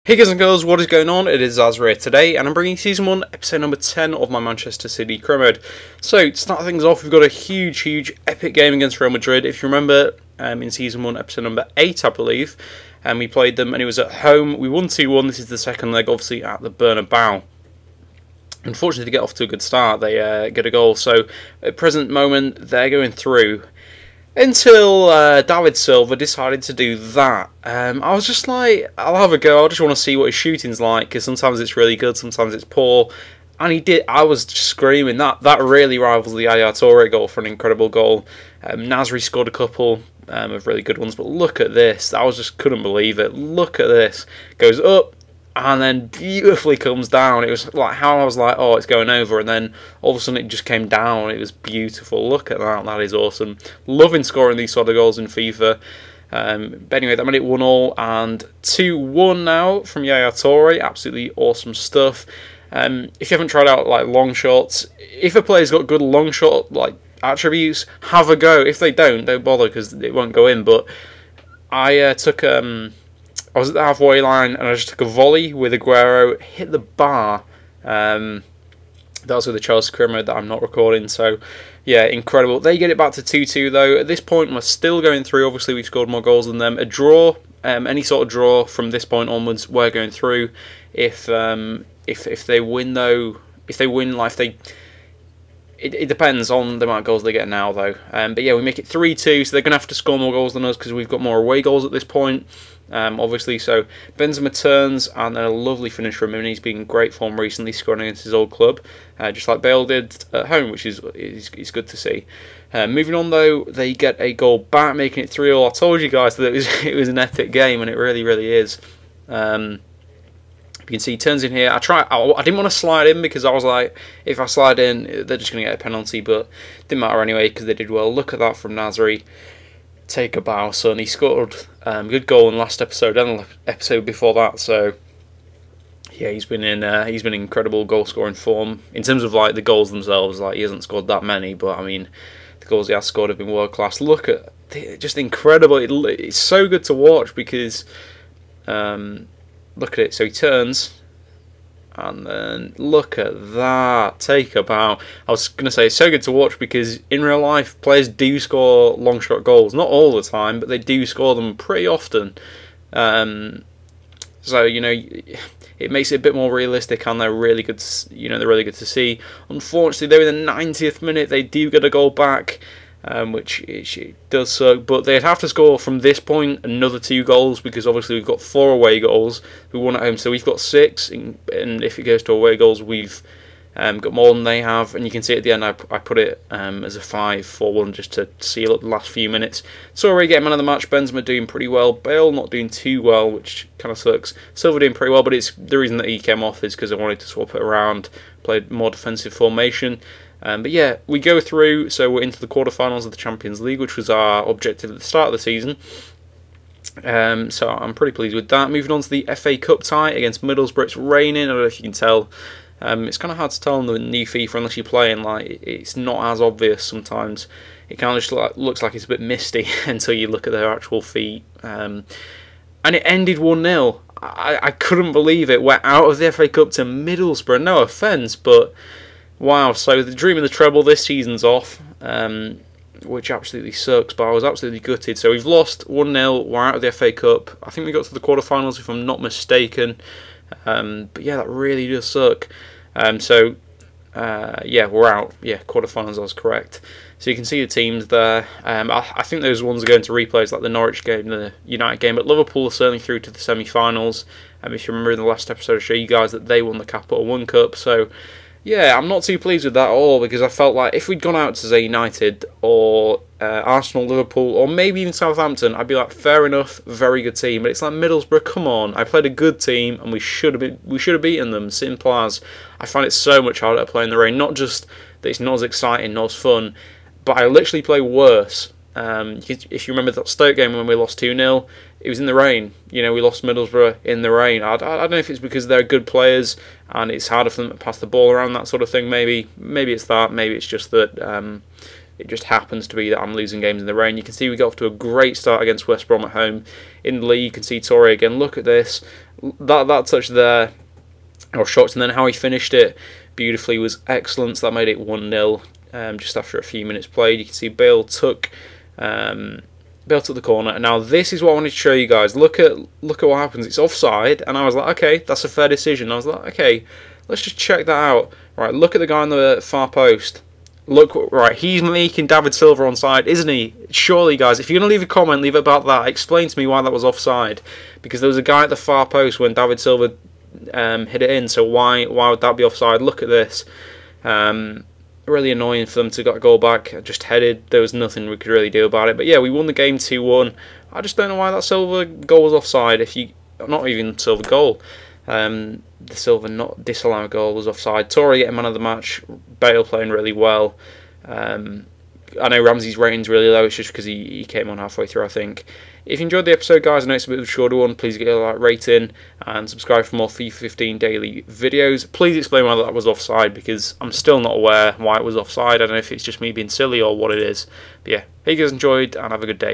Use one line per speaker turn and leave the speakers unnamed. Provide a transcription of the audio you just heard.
Hey guys and girls, what is going on? It is Zazzri today, and I'm bringing Season 1, Episode number 10 of my Manchester City career mode. So, to start things off, we've got a huge epic game against Real Madrid. If you remember, in Season 1, Episode number 8, I believe, and we played them, and it was at home. We won 2-1. This is the second leg, obviously, at the Bernabeu. Unfortunately, to get off to a good start, they get a goal. So, at present moment, they're going through. Until David Silva decided to do that. I was just like, I'll have a go. I just want to see what his shooting's like, because sometimes it's really good, sometimes it's poor. And he did. I was just screaming. That really rivals the Yaya Toure goal for an incredible goal. Zazzri scored a couple of really good ones, but look at this. I just couldn't believe it. Look at this. Goes up and then beautifully comes down. It was like how I was like, oh, it's going over, and then all of a sudden it just came down. It was beautiful. Look at that. That is awesome. Loving scoring these sort of goals in FIFA. But anyway, that made it 1-1 and 2-1 now from Yaya Toure. Absolutely awesome stuff. If you haven't tried out like long shots, if a player's got good long shot like attributes, have a go. If they don't bother because it won't go in. But I took I was at the halfway line and I just took a volley with Aguero, hit the bar. That was with the Chelsea career mode that I'm not recording, so yeah, incredible. They get it back to 2-2 though. At this point, we're still going through. Obviously, we've scored more goals than them. A draw, any sort of draw from this point onwards, we're going through. If they win though, it depends on the amount of goals they get now though. But yeah, we make it 3-2, so they're going to have to score more goals than us because we've got more away goals at this point. Obviously, so Benzema turns and then a lovely finish from him, and he's been in great form recently, scoring against his old club, just like Bale did at home, which is good to see. Moving on though, they get a goal back, making it 3-3. I told you guys that it was an epic game, and it really is. You can see he turns in here. I didn't want to slide in because I was like, if I slide in, they're just going to get a penalty, but it didn't matter anyway because they did well. Look at that from Zazzri. Take a bow, son. He scored a good goal in the last episode and the episode before that. So yeah, he's been in incredible goal scoring form in terms of like the goals themselves. Like he hasn't scored that many, but I mean the goals he has scored have been world class. Look at just incredible. It's so good to watch because look at it. So he turns. And then look at that, take a bow. I was going to say it's so good to watch because in real life players do score long shot goals, not all the time, but they do score them pretty often. So you know, it makes it a bit more realistic, and they're really good. They're really good to see. Unfortunately, though, in the 90th minute they do get a goal back. Which it does suck, but they'd have to score from this point another 2 goals because obviously we've got 4 away goals. We won at home, so we've got 6, and if it goes to away goals, we've got more than they have. And you can see at the end, I put it as a 5-4-1 just to seal up the last few minutes. So already getting man of the match. Benzema doing pretty well. Bale not doing too well, which kind of sucks. Silva doing pretty well, but it's the reason that he came off is because I wanted to swap it around, played more defensive formation. But yeah, we go through, so we're into the quarterfinals of the Champions League, which was our objective at the start of the season. So I'm pretty pleased with that. Moving on to the FA Cup tie against Middlesbrough. It's raining, I don't know if you can tell. It's kind of hard to tell in the new FIFA unless you're playing. Like it's not as obvious sometimes. It kind of just looks like it's a bit misty until you look at their actual feet. And it ended 1-0. I couldn't believe it. We're out of the FA Cup to Middlesbrough. No offence, but wow, so the dream of the treble this season's off, which absolutely sucks, but I was absolutely gutted. So we've lost 1-0, we're out of the FA Cup. I think we got to the quarterfinals if I'm not mistaken. But yeah, that really does suck. Yeah, we're out. Yeah, quarterfinals, I was correct. So you can see the teams there. I think those ones are going to replays like the Norwich game, the United game, but Liverpool are certainly through to the semi-finals. If you remember in the last episode I showed you guys that they won the Capital One Cup, so yeah, I'm not too pleased with that at all because I felt like if we'd gone out to say United or Arsenal, Liverpool, or maybe even Southampton, I'd be like, fair enough, very good team. But it's like Middlesbrough, come on, I played a good team and we should have beaten them. Simple as. I find it so much harder to play in the rain. Not just that it's not as exciting, not as fun, but I literally play worse. If you remember that Stoke game when we lost 2-0, it was in the rain. You know, we lost Middlesbrough in the rain. I don't know if it's because they're good players and it's harder for them to pass the ball around, that sort of thing. Maybe it's that. Maybe it's just that it just happens to be that I'm losing games in the rain. You can see we got off to a great start against West Brom at home in the league. You can see Toure again. Look at this. that touch there, or shots, and then how he finished it beautifully was excellent. So that made it 1-0 just after a few minutes played. You can see Bale took the corner, and now this is what I wanted to show you guys. Look at what happens. It's offside, and I was like, okay, that's a fair decision. I was like, okay, let's just check that out. Right, look at the guy on the far post. Look, right, he's making David Silva onside, isn't he? Surely, guys, if you're going to leave a comment, leave it about that. Explain to me why that was offside. Because there was a guy at the far post when David Silva hit it in, so why would that be offside? Look at this. Really annoying for them to get a goal back. Just headed. There was nothing we could really do about it. But yeah, we won the game 2-1. I just don't know why that Silva goal was offside. Not even Silva goal. The Silva not disallowed goal was offside. Torre getting man of the match. Bale playing really well. I know Ramsey's rating's really low. It's just because he came on halfway through, I think. If you enjoyed the episode, guys, I know it's a bit of a shorter one. Please get a like rating and subscribe for more FIFA 15 daily videos. Please explain why that was offside, because I'm still not aware why it was offside. I don't know if it's just me being silly or what it is. But yeah, hope you guys enjoyed and have a good day.